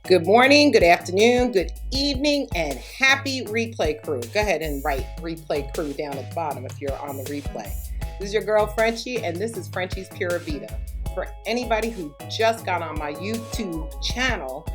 Good morning, good afternoon, good evening, and happy replay crew. Go ahead and write replay crew down at the bottom if you're on the replay. This is your girl Frenchy, and this is Frenchy's Pura Vida. For anybody who just got on my YouTube channel,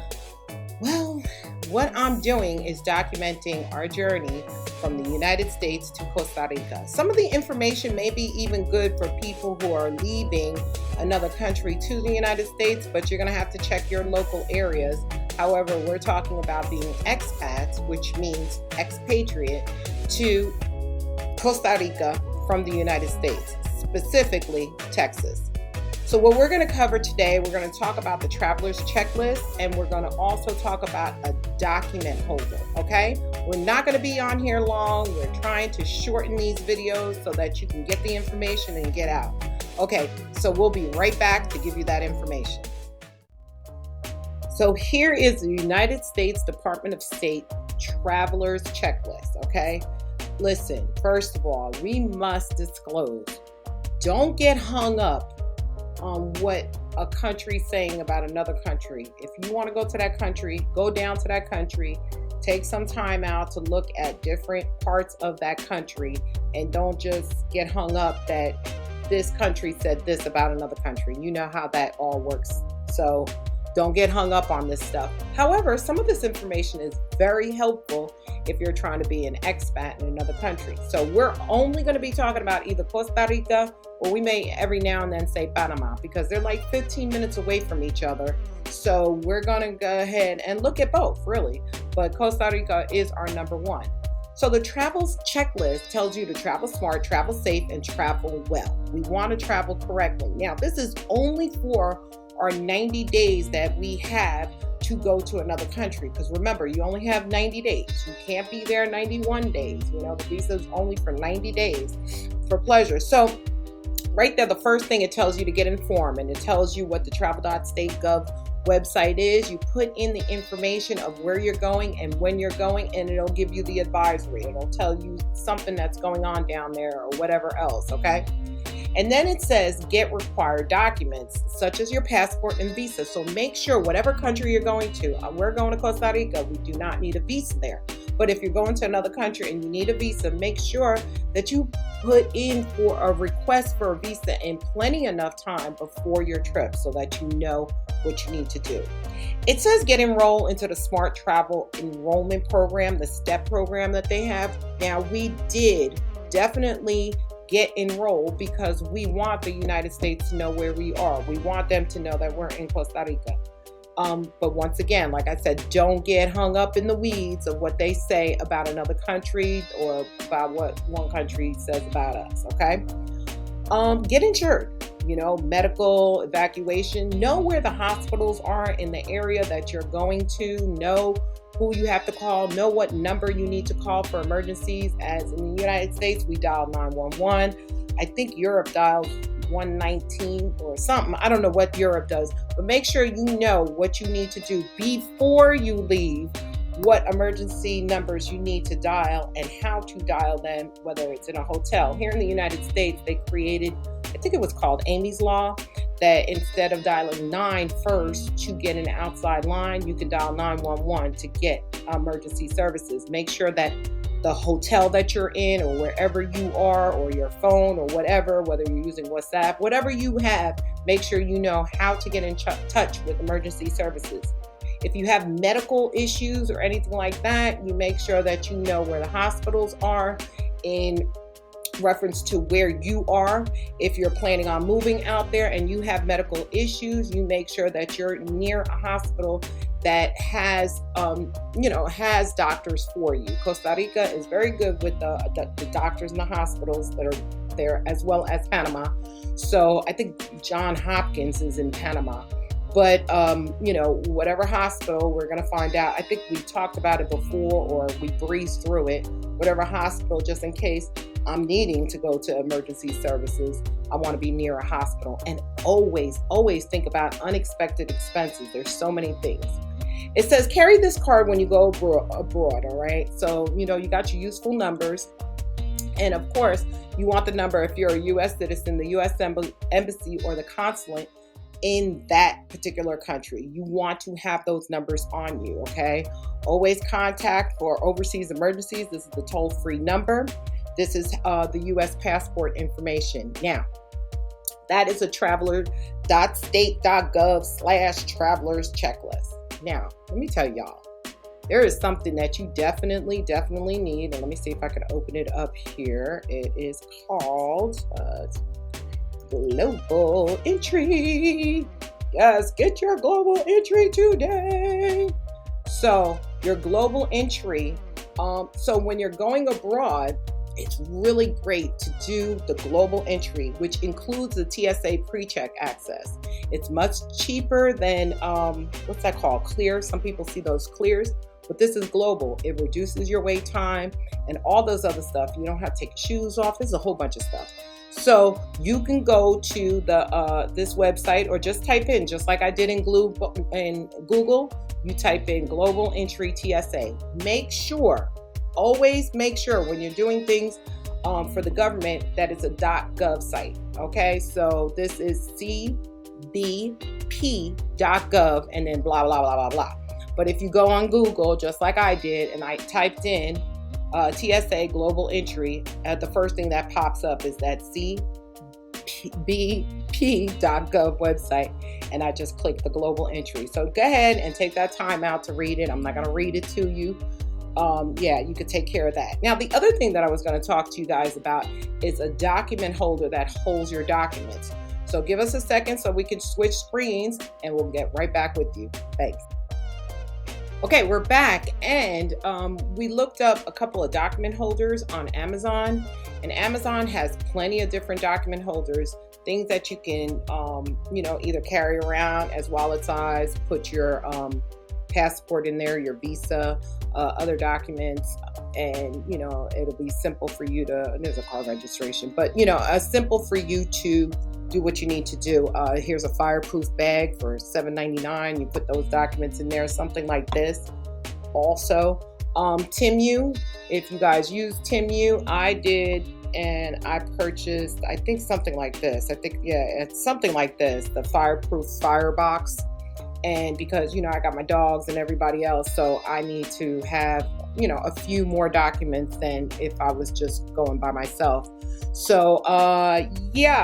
well, what I'm doing is documenting our journey from the United States to Costa Rica. Some of the information may be even good for people who are leaving another country to the United States, but you're going to have to check your local areas. However, we're talking about being expats, which means expatriate, to Costa Rica from the United States, specifically Texas. So what we're going to cover today, we're going to talk about the traveler's checklist, and we're going to also talk about a document holder, okay? We're not going to be on here long. We're trying to shorten these videos so that you can get the information and get out. Okay, so we'll be right back to give you that information. So here is the United States Department of State traveler's checklist, okay? Listen, first of all, we must disclose. Don't get hung up on what a country's saying about another country. If you want to go to that country, go down to that country, take some time out to look at different parts of that country, and don't just get hung up that this country said this about another country. You know how that all works. So don't get hung up on this stuff. However, some of this information is very helpful if you're trying to be an expat in another country. So we're only going to be talking about either Costa Rica, or we may every now and then say Panama, because they're like 15 minutes away from each other. So we're going to go ahead and look at both, really. But Costa Rica is our number one. So the travel's checklist tells you to travel smart, travel safe, and travel well. We want to travel correctly. Now, this is only for our 90 days that we have to go to another country. Because remember, you only have 90 days. You can't be there 91 days. You know, the visa is only for 90 days for pleasure. So right there, the first thing, it tells you to get informed, and it tells you what the travel.state.gov website is. You put in the information of where you're going and when you're going, and it'll give you the advisory. It'll tell you something that's going on down there or whatever else, okay? And then it says get required documents such as your passport and visa. So make sure whatever country you're going to, we're going to Costa Rica, we do not need a visa there. But if you're going to another country and you need a visa, make sure that you put in for a request for a visa in plenty enough time before your trip so that you know what you need to do. It says get enrolled into the Smart Travel Enrollment Program, the STEP program that they have. Now, we did definitely get enrolled because we want the United States to know where we are. We want them to know that we're in Costa Rica. But once again, like I said, don't get hung up in the weeds of what they say about another country or about what one country says about us, okay? Get insured, medical evacuation. Know where the hospitals are in the area that you're going to. Know who you have to call. Know what number you need to call for emergencies. As in the United States, we dial 911. I think Europe dials 119 or something. I don't know what Europe does, but make sure you know what you need to do before you leave, what emergency numbers you need to dial and how to dial them, whether it's in a hotel. Here in the United States, they created, I think it was called Amy's Law, that instead of dialing 9 first to get an outside line, you can dial 911 to get emergency services. Make sure that the hotel that you're in or wherever you are, or your phone or whatever, whether you're using WhatsApp, whatever you have, make sure you know how to get in touch with emergency services. If you have medical issues or anything like that, you make sure that you know where the hospitals are in reference to where you are. If you're planning on moving out there and you have medical issues, you make sure that you're near a hospital that has, has doctors for you. Costa Rica is very good with the doctors and the hospitals that are there, as well as Panama. So I think Johns Hopkins is in Panama. But, whatever hospital, we're going to find out. I think we talked about it before, or we breezed through it. Whatever hospital, just in case I'm needing to go to emergency services, I want to be near a hospital. And always, always think about unexpected expenses. There's so many things. It says carry this card when you go abroad, all right? So, you got your useful numbers. And of course, you want the number if you're a U.S. citizen, the U.S. Embassy or the consulate in that particular country. You want to have those numbers on you, okay? Always contact for overseas emergencies. This is the toll-free number. This is the U.S. passport information. Now, that is a traveler.state.gov/travelers checklist. Now, let me tell y'all, there is something that you definitely need. And let me see if I can open it up here. It is called Global Entry. Yes, get your global entry today. So your global entry, so when you're going abroad, it's really great to do the global entry, which includes the TSA pre-check access. It's much cheaper than, what's that called? Clear. Some people see those clears, but this is global. It reduces your wait time and all those other stuff. You don't have to take your shoes off. There's a whole bunch of stuff. So you can go to the this website, or just type in, just like I did in Google, you type in Global Entry TSA. Always make sure when you're doing things for the government that it's a .gov site. Okay, so this is cbp.gov and then blah, blah, blah, blah, blah. But if you go on Google, just like I did, and I typed in TSA Global Entry, the first thing that pops up is that cbp.gov website, and I just click the Global Entry. So go ahead and take that time out to read it. I'm not going to read it to you. You could take care of that. Now, the other thing that I was going to talk to you guys about is a document holder that holds your documents. So give us a second so we can switch screens, and we'll get right back with you. Thanks. Okay, we're back, and we looked up a couple of document holders on Amazon, and Amazon has plenty of different document holders, things that you can, either carry around as wallet size, put your passport in there, your visa, other documents, and it'll be simple for you to, there's a car registration, but simple for you to do what you need to do. Here's a fireproof bag for $7.99. You put those documents in there, something like this. Also, Timu, if you guys use Timu, I did, and I purchased, I think something like this. It's something like this, the fireproof firebox. And because, I got my dogs and everybody else, so I need to have, a few more documents than if I was just going by myself. So,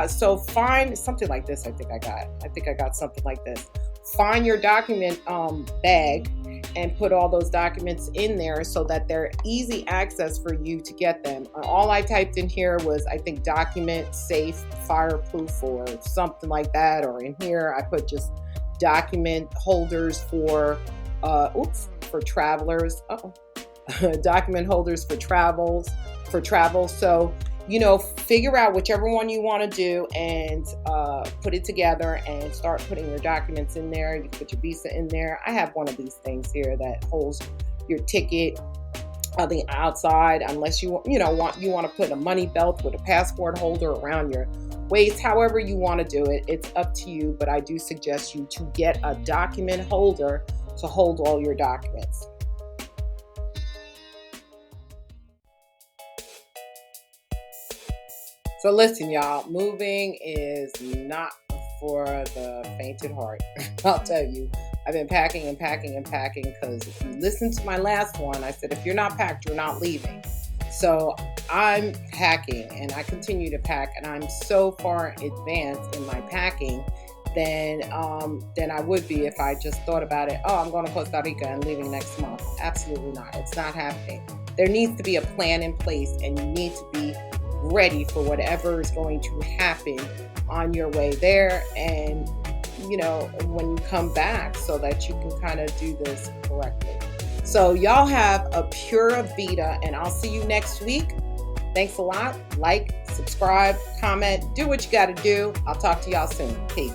so find something like this. I think I got something like this. Find your document bag and put all those documents in there so that they're easy access for you to get them. All I typed in here was, I think, document safe, fireproof, or something like that. Or in here, I put just document holders for travelers. Document holders for travel. So, figure out whichever one you want to do and put it together and start putting your documents in there. You can put your visa in there. I have one of these things here that holds your ticket on the outside, unless you want to put a money belt with a passport holder around your waist. However you want to do it, it's up to you, but I do suggest you to get a document holder to hold all your documents. So listen, y'all, moving is not for the faint at heart. I'll tell you, I've been packing because if you listen to my last one, I said, if you're not packed, you're not leaving. So I'm packing, and I continue to pack, and I'm so far advanced in my packing than I would be if I just thought about it. Oh, I'm going to Costa Rica and leaving next month. Absolutely not. It's not happening. There needs to be a plan in place, and you need to be ready for whatever is going to happen on your way there, and when you come back, so that you can kind of do this correctly. So y'all have a Pura Vida, and I'll see you next week. Thanks a lot. Like, subscribe, comment, do what you got to do. I'll talk to y'all soon. Peace.